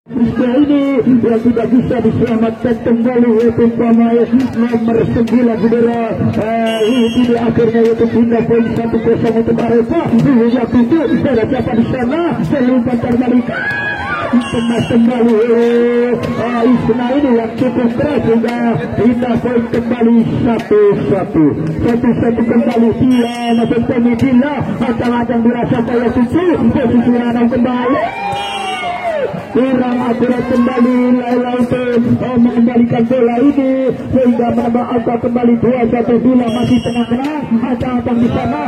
ini yang tidak bisa diselamatkan kembali yaitu pemain nomor 9 saudara. Ini di akhirnya yaitu pindah poin 1-0 untuk Arema. Hingga itu ada siapa di sana? Selupa terbalikan. Kemas kembali Isna ini yang cukup keras hingga pindah poin kembali 1-1 kembali dia masuk pemidila acang-acang dirasa kaya susu posisi Ranau kembali kurang akurat kembali Laila untuk mengembalikan bola ini sehingga menambah angka kembali 2-1 bila masih tenang-tenang acang-acang di sana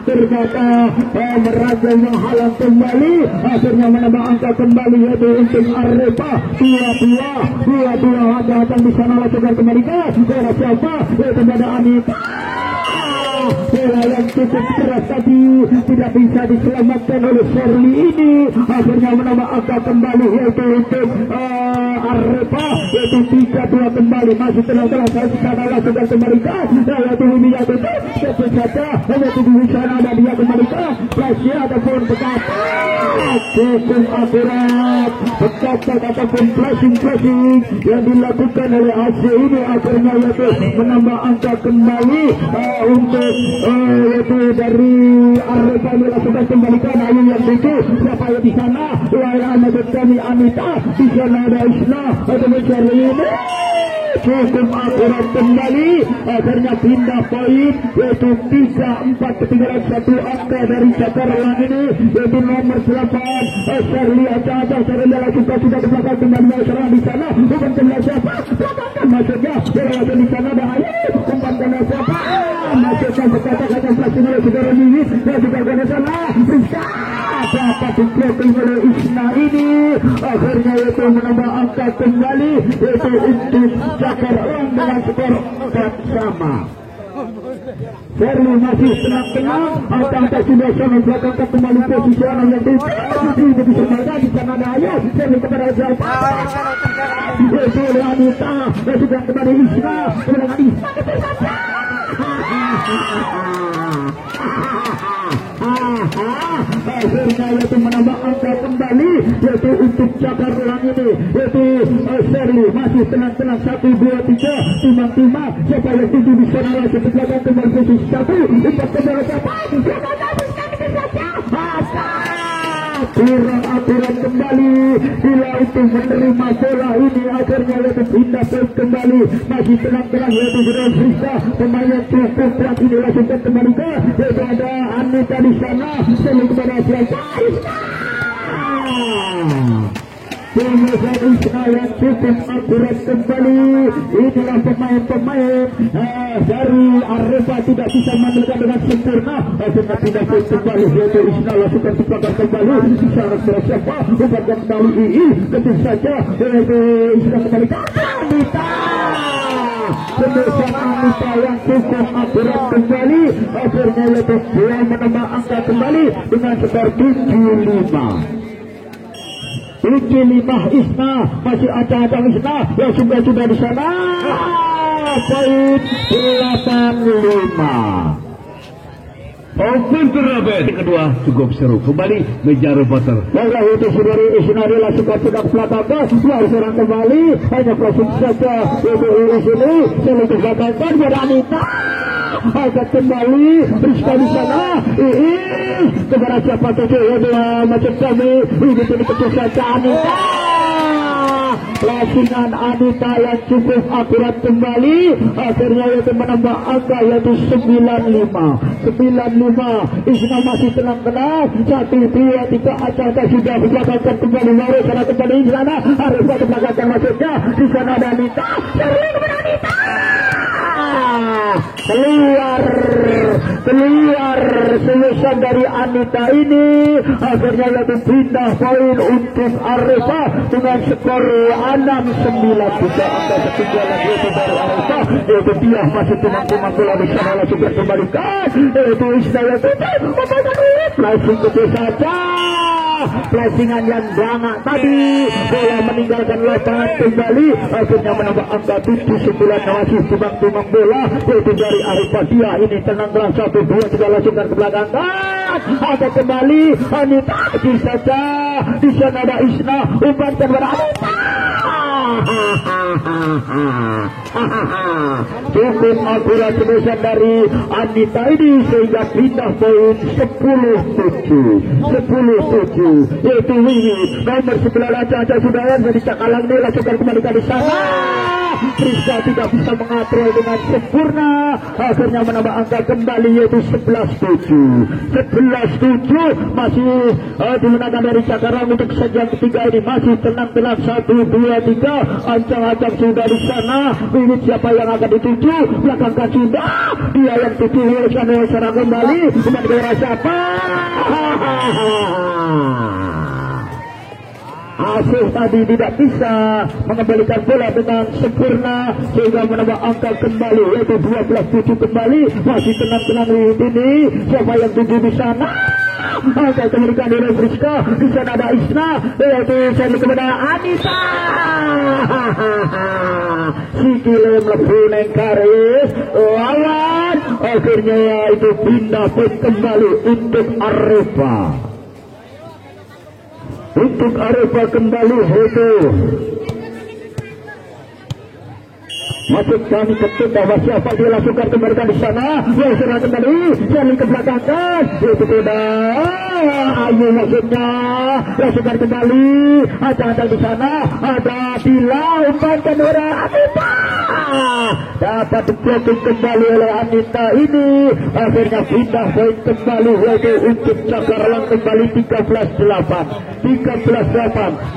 ternyata meraja menghalang kembali akhirnya menambah angka kembali yaitu untuk Arema 2-2 datang di sana lakukan kembali ke siapa yaitu pada Anita bola yang cukup keras tadi tidak bisa diselamatkan oleh Shirley ini akhirnya menambah angka kembali yaitu untuk Arema yaitu 3-2 kembali masih tenang-tenang sekarang lakukan kembali ke yaitu ini yaitu cepat saja yaitu di sana ada dia kembali ke flashnya ataupun pekat cukup akurat pekat ataupun flashing yang dilakukan oleh AC ini akhirnya yaitu menambah angka kembali untuk yaitu dari Arema dilakukan kembali ke Ayu yang itu siapa yang di sana Laila Ahmad kami Anita di sana ada Isna atau mencari ini cukup akurat kembali akhirnya pindah poin yaitu 3-4 ketinggalan 1 angka dari Jakarta ini yaitu nomor 8 Shirley Acah Shirley lakukan sudah ke belakang kembali serang di sana bukan kembali siapa maksudnya berada di sana bahaya umpan kena siapa maksudnya berkata-kata plastik oleh saudara Liwis dan juga kena sana bisa dapat dikeping oleh Isna ini akhirnya yaitu menambah angka kembali yaitu untuk Jakarta dengan skor 4-sama. Shirley masih tenang-tenang angka sudah sama belakang kembali posisi yang tidak bisa main di sana ada Ayu Shirley kepada siapa yaitu Anita dan juga kembali Isna dengan Isna akhirnya yaitu menambah angka kembali yaitu untuk Jakarta ini yaitu Shirley masih tenang-tenang 1-2-3 timang-timang siapa yang tuju di sana langsung ke belakang kembali posisi 1 umpat kembali siapa kurang akurat kembali bila itu menerima bola ini akhirnya yaitu pindah poin kembali masih tenang-tenang yaitu Gerald Frisa pemain yang cukup kuat ini langsungkan kembali ke yaitu ada Anita di sana selalu kepada siapa Pemirsa Isna yang cukup akurat kembali inilah pemain-pemain dari Arema tidak bisa menekan dengan sempurna akhirnya tidak kembali yaitu Isna lakukan tebakan kembali secara siapa bukan kembali ini tentu saja yaitu Isna kembali ke Anita pemirsa Anita yang cukup akurat kembali akhirnya yaitu dia menambah angka kembali dengan skor 7-5 Isna masih acah-acah Isna yang sudah di sana poin 8-5 Open turnamen kedua cukup seru kembali menjadi voter. Baiklah itu saudari Isna dilakukan sudah belakang dua serang kembali hanya proses saja itu di sini selalu kesempatan pada Anita agak kembali Rizka di sana kepada siapa saja yang macam kami ini kecil saja Anita lasingan Anita yang cukup akurat kembali akhirnya yaitu menambah angka yaitu 9-5 Isna masih tenang-tenang 1-2-3 acah sudah belakangkan kembali baru sana kembali di sana harus belakangkan maksudnya di sana ada Anita Shirley kepada Anita keluar selesai dari Anita ini akhirnya yaitu pindah poin untuk Arema dengan skor 6-9 juga angka ketinggalan yaitu dari Arema yaitu dia masih timang-timang bola di sana langsung kembalikan yaitu Isna yaitu langsung ke saja flashingan yang bangak tadi bola meninggalkan lapangan kembali akhirnya menambah angka 7-9 masih timang-timang bola yaitu dari Arema dia ini tenang-tenang 1-2 sudah langsungkan ke belakang Ada kembali Anita saja. Di sana ada Isna umpankan pada Anita. Cukup akurat sebesar dari Anita ini sehingga pindah poin 10-7. Yaitu Wiwi nomor 9 Aca Sudayan jadi Cakalang ini lakukan kembali di sana. Rizka tidak bisa mengatur dengan sempurna, akhirnya menambah angka kembali yaitu 11-7 masih dimenangkan dari Cakalang untuk sajian ketiga ini. Masih tenang-tenang 1, 2, 3 ancang-ancang sudah di sana. Ini siapa yang akan dituju belakangkan sudah dia yang tuju oleh serang kembali dengan negara siapa. Asuh tadi tidak bisa mengembalikan bola dengan sempurna sehingga menambah angka kembali yaitu 12-7 kembali. Masih tenang-tenang ini siapa yang tuju di sana. Angka kembalikan oleh Rizka. Di sana ada Isna yaitu seri kepada Anita. Sikile mlebu neng garis lawan akhirnya itu pindah poin kembali untuk Arepa. Untuk Arepa kembali itu masuk kami ketuk bahwa siapa dia lakukan kembalikan di sana. Yang serang kembali saling ke belakang itu sudah Ayu maksudnya lakukan kembali. Ada di sana ada Bila umpankan orang Anita dapat diblokir kembali oleh Anita ini. Akhirnya pindah poin kembali yaitu untuk Cakalang kembali 13-8.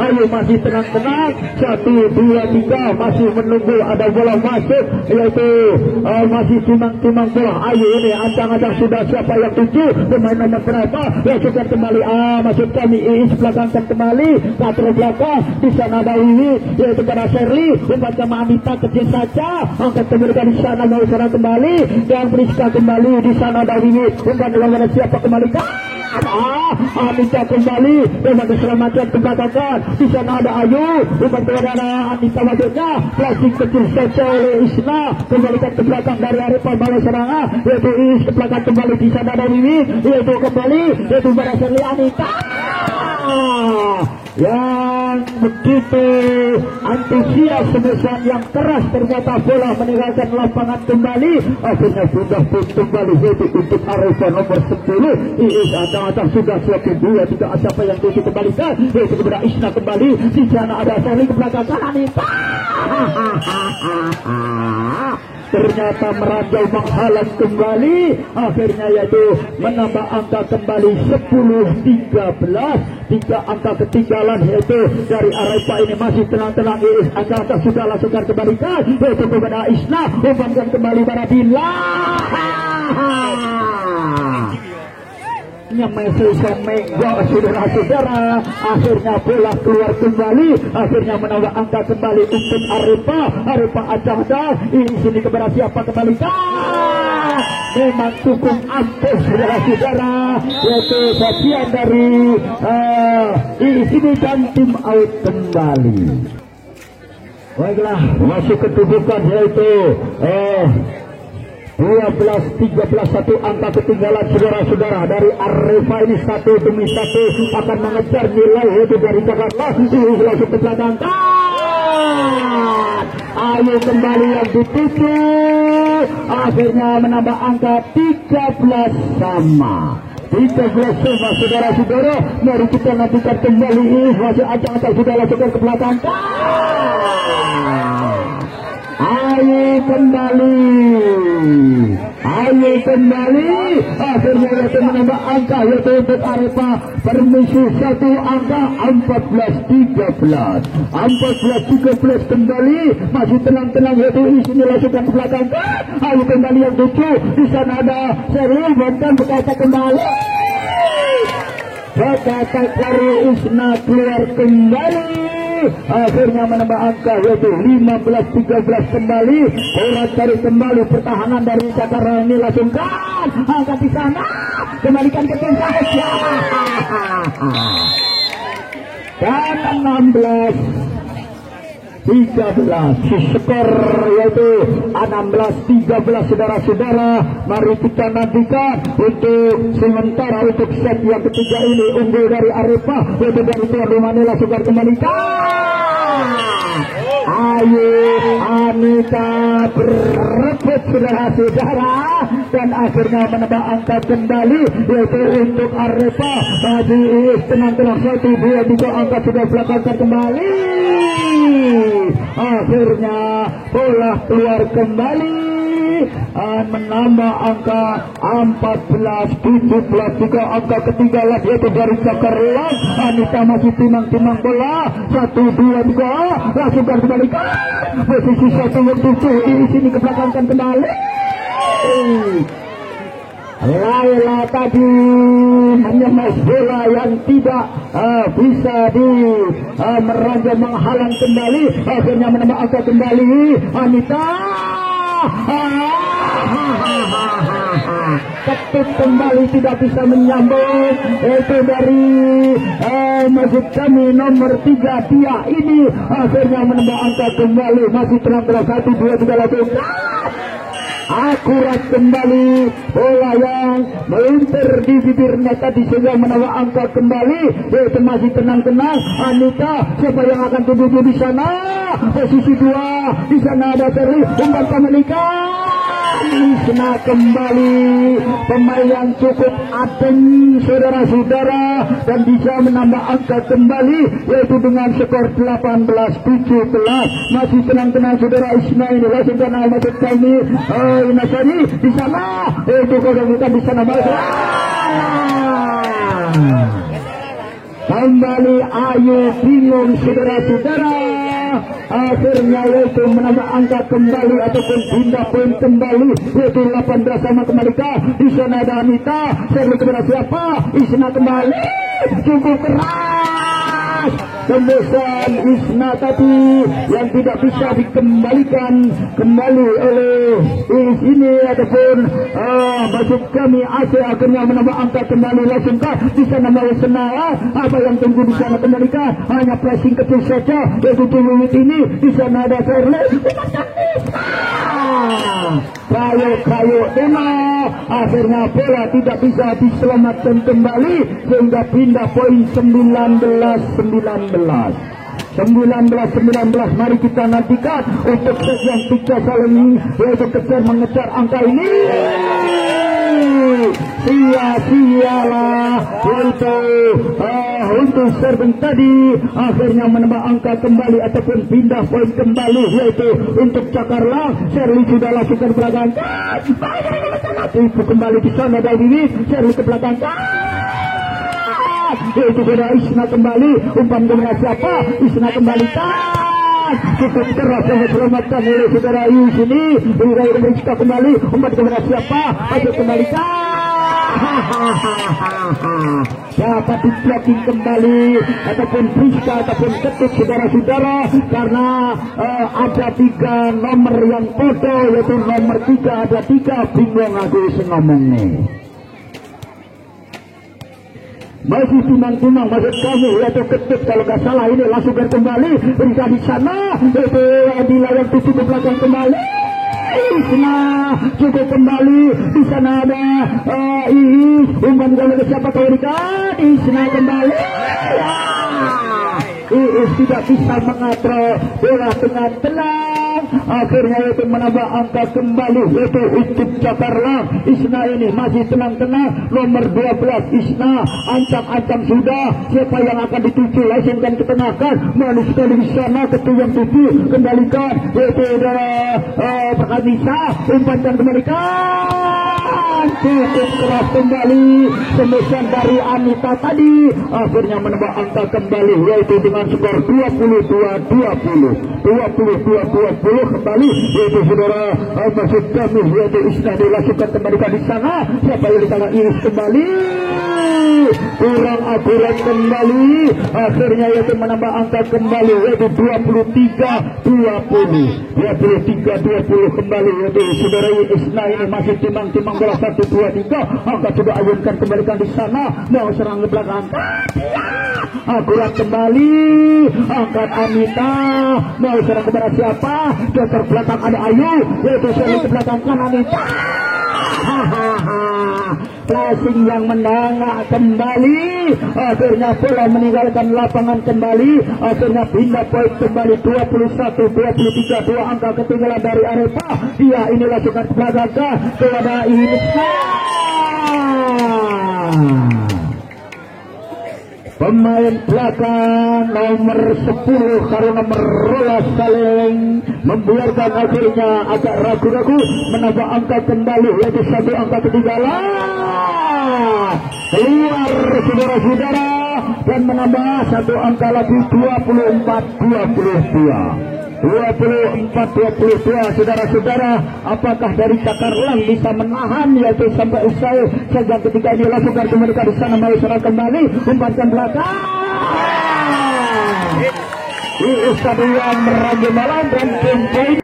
Ayo masih tenang-tenang 1, 2, 3 masih menunggu ada bola masuk yaitu masih timang-timang bola. Ayo ini ancang-ancang sudah siapa yang tuju pemain nomor berapa lakukan kembali masuk kami Iis belakangkan kembali lateral belakang. Di sana ada Wiwi yaitu pada Sherly umpan sama Anita kecil saja angkat kembali di sana mau serang kembali dan Rizka kembali. Di sana ada Wiwi umpan kepada siapa kembali Anita kembali dengan diselamatkan ke belakang. Di sana ada Ayu umpan kepada Anita maksudnya plastik kecil saja oleh Isna kembalikan ke belakang dari Arepa balas serangan yaitu Is ke belakang kembali. Di sana ada Wiwi yaitu kembali yaitu pada Sherly Anita yang begitu antusias semesan yang keras ternyata bola meninggalkan lapangan kembali. Akhirnya sudah pun kembali yaitu untuk Arepa nomor 10. Iis ancang-ancang sudah 1, 2, 3 siapa yang tuju kembalikan yaitu kepada Isna kembali. Di sana ada Sherly ke belakang Anita ternyata meranjau menghalang kembali. Akhirnya yaitu menambah angka kembali 10-13. 3 angka ketinggalan yaitu dari Arepa ini masih tenang-tenang. Iis angka sudah langsungkan kembalikan yaitu kepada Isna umpankan kembali pada Bila saudara-saudara. Akhirnya bola keluar kembali. Akhirnya menambah angka kembali untuk Arepa. Arepa acah-acah ini sini kepada siapa kembali memang cukup ampuh saudara-saudara yaitu bagian dari ini sini dan tim out kembali. Baiklah masuk kedudukan yaitu 12-13 1 angka ketinggalan saudara-saudara dari Arepa ini 1 demi 1 akan mengejar nilai yaitu dari Jakarta. Langsung ke belakang Ayo kembali yang dituju akhirnya menambah angka 13 sama saudara-saudara. Mari kita nantikan kembali masih acang-acang sudah lakukan ke belakang. Ayo kembali akhirnya yaitu menambah angka yaitu untuk Arepa permisi 1 angka 14-13 kembali masih tenang-tenang yaitu isinya langsungkan ke belakang. Ayo kembali yang tuju. Di sana ada Sherly bahkan berkata kembali berkata dari Isna keluar kembali. Akhirnya menambah angka yaitu 15-13 kembali. Orang cari kembali pertahanan dari Cakalang ini langsungkan angkat di sana kembalikan ke tim saja dan 16 13. Skor yaitu 16-13 saudara-saudara. Mari kita nantikan untuk sementara untuk set yang ketiga ini unggul dari Arepa yaitu dari tuan rumah Nela Sugar kembalikan. Ayo Anita berebut saudara-saudara dan akhirnya menambah angka kembali yaitu untuk Arepa. Tadi tenang-tenang 1, 2, 3 angka sudah belakangkan kembali. Akhirnya bola keluar kembali menambah angka 14-17 juga angka ketiga lagi yaitu dari Cakarlang. Anita masih timang-timang bola 1, 2, 3 langsung kembalikan posisi 1-7 di sini kebelakangkan kembali. Laila tadi menyemes bola yang tidak bisa di meranjang menghalang kembali, akhirnya menambah angka kembali Anita. Ketuk kembali tidak bisa menyambung itu dari maksud kami nomor 3 Tia ini akhirnya menambah angka kembali masih terang-terang 1, 2, 3 langsung akurat kembali bola yang melintir di bibirnya tadi sehingga menambah angka kembali yaitu masih tenang-tenang Anita. Siapa yang akan tuju di sana? Posisi 2 di sana ada Terli umpan pemilikan Isna kembali pemain yang cukup adem saudara-saudara dan bisa menambah angka kembali yaitu dengan skor 18-17 masih tenang-tenang saudara. Isna ini langsung ke nama kami Inasari di sana itu kalau kita di sana kembali Ayu bingung saudara-saudara. Akhirnya yaitu menambah angka kembali ataupun pindah poin kembali yaitu 18 sama kembalikan. Di sana ada Anita servis kepada siapa? Isna kembali cukup keras tembusan Isna tadi yang tidak bisa dikembalikan kembali oleh ini ataupun maksud kami AC akhirnya menambah angka kembali langsungkah di sana mau senang apa yang tunggu di sana kembalikan hanya pressing kecil saja yaitu menit ini di sana ada Serle kayu akhirnya bola tidak bisa diselamatkan kembali sehingga pindah poin 19-19. Mari kita nantikan untuk set yang 3 saling yaitu kejar mengejar angka ini. Sia-sialah yaitu untuk serven tadi akhirnya menambah angka kembali ataupun pindah poin kembali yaitu untuk Cakarlang. Serli sudah lakukan belakang itu kembali di sana dari ini Serli ke belakang yaitu pada Isna kembali umpan kepada siapa? Isna kembalikan cukup keras yang diselamatkan oleh saudara Ayu sini. Dari Rizka kembali umpan kepada siapa? Ayo kembalikan dapat di-blocking kembali ataupun Rizka ataupun ketuk saudara-saudara karena ada 3 nomor yang foto yaitu nomor 3 ada 3 bingung aku ngomong nih. Masih timang-timang maksud kami yaitu ketuk kalau nggak salah ini langsung kembali Rizka di sana itu di layar tujuh ke belakang kembali Isna cukup kembali di sana ada Iis umpan kepada siapa kau Rizka Isna kembali Iis tidak bisa mengatur bola dengan tenang akhirnya itu menambah angka kembali yaitu untuk Cakarlang. Isna ini masih tenang-tenang nomor 12 Isna ancam-ancam sudah siapa yang akan dituju langsungkan ketengahkan manusia di sana ketua yang 7 kembalikan yaitu Perkanisa umpan dan kembalikan cukup keras kembali tembusan dari Anita tadi akhirnya menambah angka kembali yaitu dengan skor 22-20 kembali yaitu saudara maksud kami yaitu Isna dilakukan kembalikan di sana siapa yang di sana Iris kembali kurang akurat kembali akhirnya yaitu menambah angka kembali yaitu 23-20 kembali yaitu saudara Isna ini masih timang-timang bola 1, 2, 3 angka coba ayunkan kembalikan di sana mau serang ke belakang akurat kembali, angkat Anita, mau serang kepada siapa? Dokter belakang ada Ayu, yaitu Sherly ke belakang kan Anita. Flashing yang menangak kembali, akhirnya bola meninggalkan lapangan kembali, akhirnya pindah poin kembali 21-23, 2 angka ketinggalan dari Arepa. Dia inilah sukan belakang kepada Insa. Pemain belakang nomor 10 karena nomor Rolas saling membiarkan, akhirnya agak ragu-ragu menambah angka kembali, yaitu 1 angka ketinggalan keluar saudara-saudara, dan menambah 1 angka lagi 24-22 saudara-saudara. Apakah dari Cakarlang bisa menahan, yaitu sampai usai saja ketika ini lakukan mereka di sana mau serang kembali, umpankan belakang di stadion Raja Malang dan poin